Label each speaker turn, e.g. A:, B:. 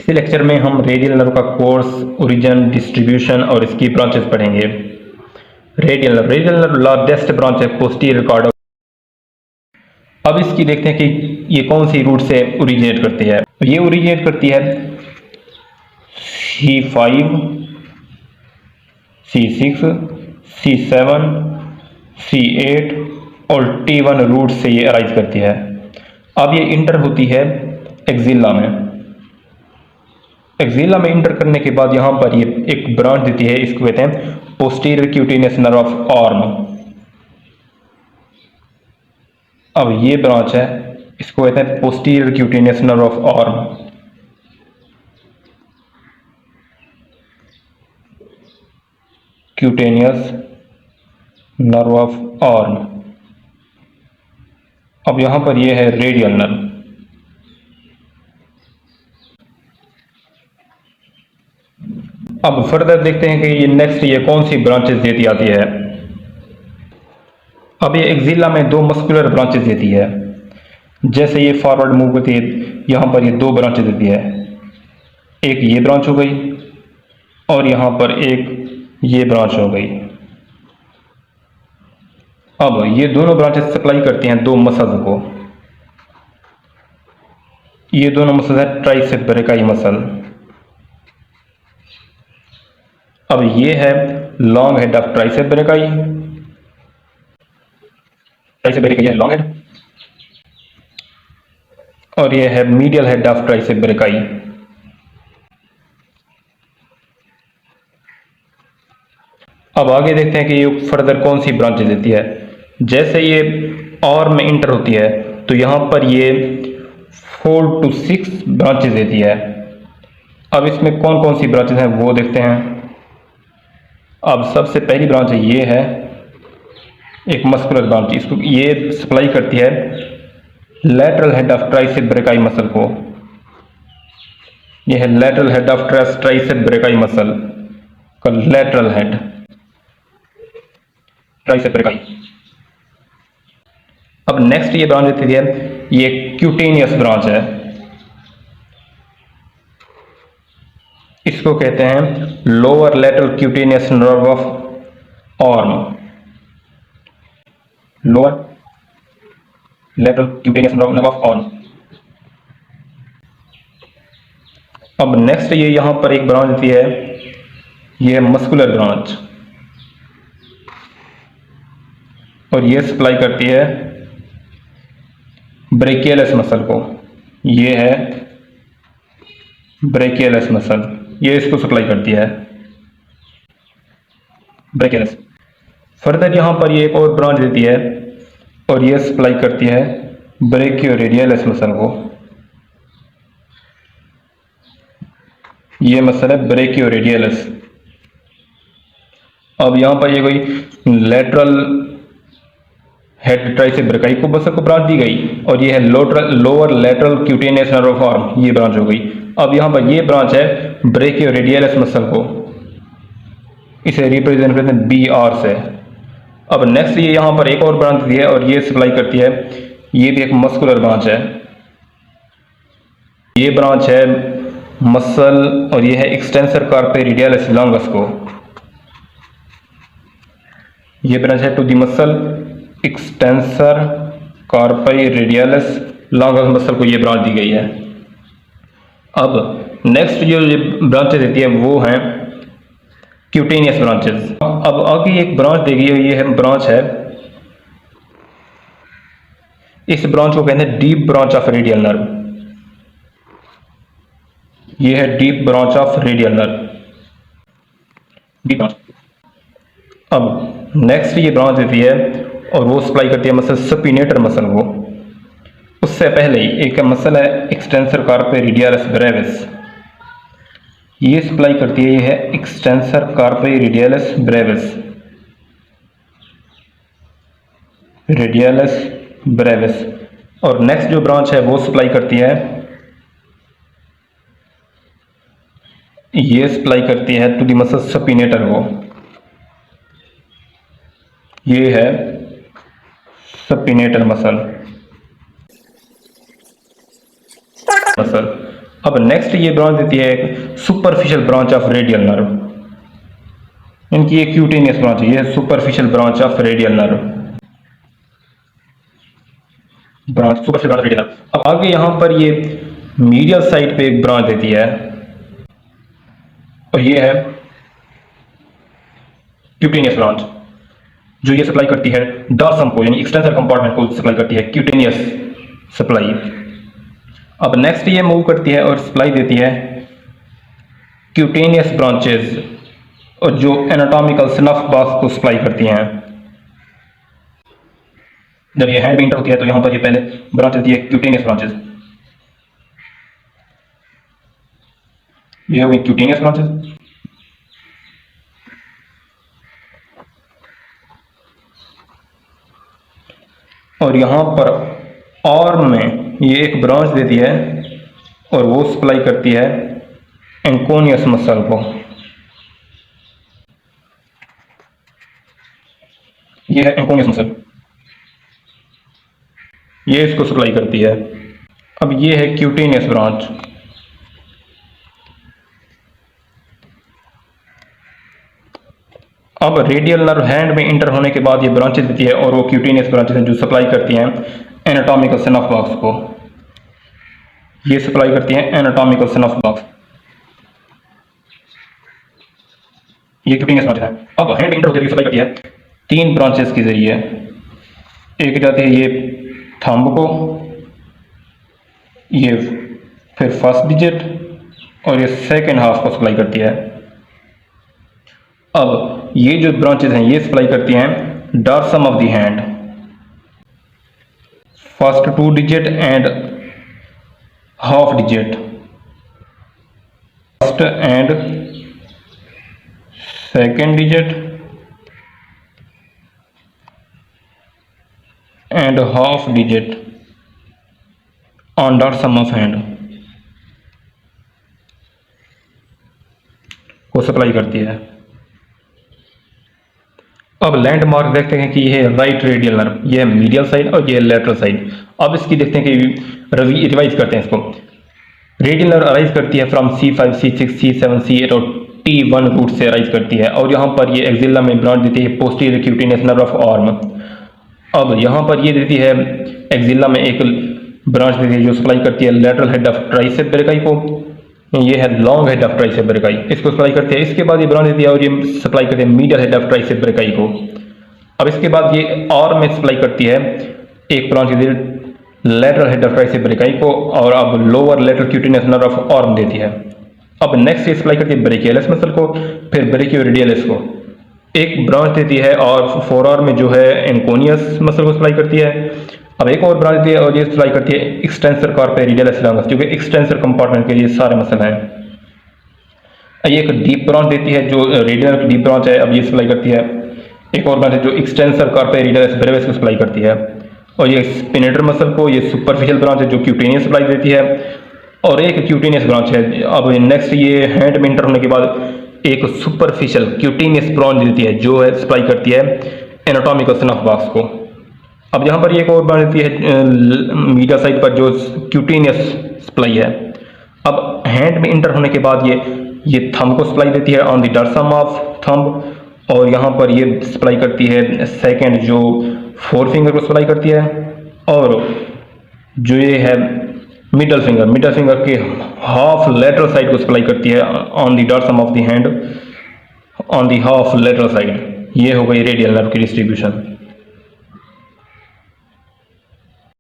A: इस लेक्चर में हम रेडियल नर्व का कोर्स, ओरिजिन, डिस्ट्रीब्यूशन और इसकी ब्रांचेस पढ़ेंगे। रेडियल नर्व लार्जेस्ट ब्रांच है पोस्टीरियर कॉर्ड। अब इसकी देखते हैं कि ये कौन सी रूट से ओरिजिनेट करती है। तो ये ओरिजिनेट करती है C5, C6, C7, C8 और T1 रूट से ये अराइज करती है। अब ये इंटर होती है एक्सिला में। एक्सिला में इंटर करने के बाद यहाँ पर ये एक ब्रांच देती है, इसको कहते हैं posterior cutaneous nerve of arm. अब ये ब्रांच है, इसको कहते हैं posterior cutaneous nerve of arm. Cutaneous nerve of arm. अब यहां पर ये है रेडियल नर्व। अब फर्दर देखते हैं कि ये नेक्स्ट ये कौन सी ब्रांचेस देती आती है। अब ये एक्सिला में दो मस्कुलर ब्रांचेस देती है। जैसे ये फॉरवर्ड मूव करती है, यहाँ पर ये दो ब्रांचेस देती है। एक ये ब्रांच हो गई और यहाँ पर एक ये ब्रांच हो गई। अब ये दोनों ब्रांचेस सप्लाई करती हैं दो मसल्स को। ये दोनों मसल है ट्राइसेप ब्रेकाई मसल। अब ये है long head of tricep brachii. Tricep brachii है लॉन्ग हेड, और ये है medial head of tricep brachii. अब आगे देखते हैं कि ये फर्दर कौन सी ब्रांचेस देती है। जैसे ये आर्म में इंटर होती है तो यहाँ पर ये 4 to 6 ब्रांचेस देती है। अब इसमें कौन कौन सी ब्रांचेस हैं वो देखते हैं। अब सबसे पहली ब्रांच ये है एक मस्कुलर ब्रांच। इसको ये सप्लाई करती है lateral head of tricep brachii muscle को। यह है lateral head of tricep brachii muscle का लैटरल हेड ट्राइसेप ब्रेकाई। अब नेक्स्ट ये ब्रांच देती है, ये क्यूटेनियस ब्रांच है। इसको कहते हैं lower lateral cutaneous nerve of arm. Lower lateral cutaneous nerve of arm. अब नेक्स्ट ये यहां पर एक ब्रांच देती है, ये मस्कुलर ब्रांच, और ये सप्लाई करती है ब्रेकियलिस मसल को। ये है ब्रेकियलिस मसल, ये इसको सप्लाई करती है ब्रेकियलिस। फर्दर यहाँ पर ये एक और ब्रांच देती है और ये सप्लाई करती है ब्रेकियोरेडियलिस मसल को। ये मसल है ब्रेकियोरेडियलिस। अब यहाँ पर ये कोई लेटरल हेड ट्राइसेप ब्रेकाई को मसल को ब्रांच दी गई, और ये है lower lateral cutaneous nerve of arm, ये ब्रांच हो गई। अब यहाँ पर ये ब्रांच है ब्रेकियोरेडियलिस मसल को, इसे रिप्रेजेंट करते हैं BR से। अब नेक्स्ट ये यहाँ पर एक और ब्रांच दी है और ये सप्लाई करती है, ये भी एक मस्कुलर ब्रांच है। ये ब्रांच है मसल, और ये है एक्सटेंसर कार्पे रेडियलिस लॉन्गस को। ये ब्रांच है to the muscle extensor carpi radialis longus muscle को ये ब्रांच दी गई है। अब नेक्स्ट जो ब्रांचेस देती है वो हैं क्यूटेनियस ब्रांचेस। अब आगे एक ब्रांच देगी, ये है ब्रांच है, इस ब्रांच को कहते हैं deep branch of radial nerve. ये है deep branch of radial nerve, deep branch. अब नेक्स्ट ये ब्रांच देती है और वो सप्लाई करती है मसल सपिनेटर मसल को। उससे पहले ही एक मसल है एक्सटेंसर कार्पे रेडियलिस ब्रेविस, ये सप्लाई करती है, ये है extensor carpi radialis Brevis, radialis Brevis. और नेक्स्ट जो ब्रांच है वो सप्लाई करती है, ये सप्लाई करती है टू दी मसल सपिनेटर को। ये है सपिनेटर मसल। अब अब नेक्स्ट ये ब्रांच देती है एक superficial branch of radial nerve, इनकी एक क्यूटेनियस ब्रांच है, ये superficial branch of radial nerve, branch superficial branch radial nerve. अब आगे यहाँ पर ये मीडियल साइड पे एक ब्रांच देती है और ये है क्यूटेनियस ब्रांच, जो ये सप्लाई करती है डॉर्सम को, यानी एक्सटेंसर कंपार्टमेंट को सप्लाई करती है, क्यूटेनियस सप्लाई। अब नेक्स्ट ये मूव करती है और सप्लाई देती है क्यूटेनियस ब्रांचेस, और जो एनाटॉमिकल स्नफ बॉक्स को सप्लाई करती हैं। जब ये हैंड में इंटर होती है तो यहां पर ये पहले ब्रांच देती है क्यूटेनियस ब्रांचेस, ये हो गई क्यूटेनियस ब्रांचेस। और यहां पर आर्म में ये एक ब्रांच देती है और वो सप्लाई करती है एंकोनियस मसल को, ये है एंकोनियस मसल, ये इसको सप्लाई करती है। अब ये है क्यूटेनियस ब्रांच, अब रेडियल नर्व हैंड में इंटर होने के बाद ये ब्रांचेस देती है और वो क्यूटेनियस ब्रांचेस हैं जो सप्लाई करती हैं एनाटॉमिकल स्नफ बॉक्स को, ये सप्लाई करती हैं एनाटॉमिकल स्नफ बॉक्स, ये क्यूटेनियस ब्रांच है। अब हैंड इंटर होकर सप्लाई करती है 3 ब्रांचेस के जरिए, एक जाती है ये थंब को, ये फिर फर्स्ट डिजिट और ये सेकेंड हाफ को सप्लाई करती है। अब ये जो ब्रांचेस हैं ये सप्लाई करती हैं dorsum of the hand, first 2 digit and half digit, first and second digit and half digit on dorsum of hand को सप्लाई करती है। अब लैंडमार्क देखते हैं कि ये है राइट रेडियल नर्व, ये है मीडियल साइड और ये है लेटरल साइड। अब इसकी देखते हैं कि रिवाइज करते हैं इसको। रेडियल नर्व अराइज करती है from C5, C6, C7, C8 और T1 रूट से अराइज करती है, और यहाँ पर ये एक्सिला में ब्रांच देती है posterior cutaneous nerve of arm. अब यहाँ पर ये देती है एक्सिला में एक ब्रांच देती है जो सप्लाई करती है lateral head of tricep brachii को, ये है long head of tricep brachii, इसको सप्लाई करते हैं। इसके बाद ये ब्रांच देती है और ये सप्लाई करते हैं medial head of tricep brachii को। अब इसके बाद ये आर्म में सप्लाई करती है एक branch lateral head of tricep brachii को, और अब lower lateral cutaneous nerve of arm देती है। अब नेक्स्ट ये सप्लाई करती है ब्रेकियलिस मसल को, फिर ब्रेकियोरेडियलिस को, एक ब्रांच देती है और फोरआर्म में जो है एंकोनियस मसल को सप्लाई करती है। अब एक और ब्रांच देती है और ये सप्लाई करती है एक्सटेंसर कार्पे रेडियलिस लॉन्गस, जो कि एक्सटेंसर कंपार्टमेंट के लिए सारे मसल हैं। ये एक डीप ब्रांच देती है जो रेडियल की डीप ब्रांच है, अब ये सप्लाई करती है। एक और ब्रांच है जो एक्सटेंसर कार्पे रेडियलिस ब्रेविस को सप्लाई करती है, और ये स्पिनेटर मसल को, ये सुपरफिशियल ब्रांच है जो क्यूटेनियस सप्लाई देती है, और एक क्यूटेनियस ब्रांच है। अब नेक्स्ट ये हैंड में इंटर होने के बाद एक सुपरफिशियल क्यूटेनियस ब्रांच देती है जो है सप्लाई करती है एनाटॉमिकल स्नफ बॉक्स को। अब यहाँ पर एक और ब्रांच देती है मीडिया साइड पर जो क्यूटेनियस सप्लाई है। अब हैंड में इंटर होने के बाद ये थंब को सप्लाई देती है on the dorsum of thumb, और यहाँ पर ये सप्लाई करती है सेकेंड जो 4 फिंगर को सप्लाई करती है, और जो ये है मिडल फिंगर के हाफ लेटरल साइड को सप्लाई करती है on the dorsum of the hand on the half lateral side. ये हो गई रेडियल नर्व की डिस्ट्रीब्यूशन।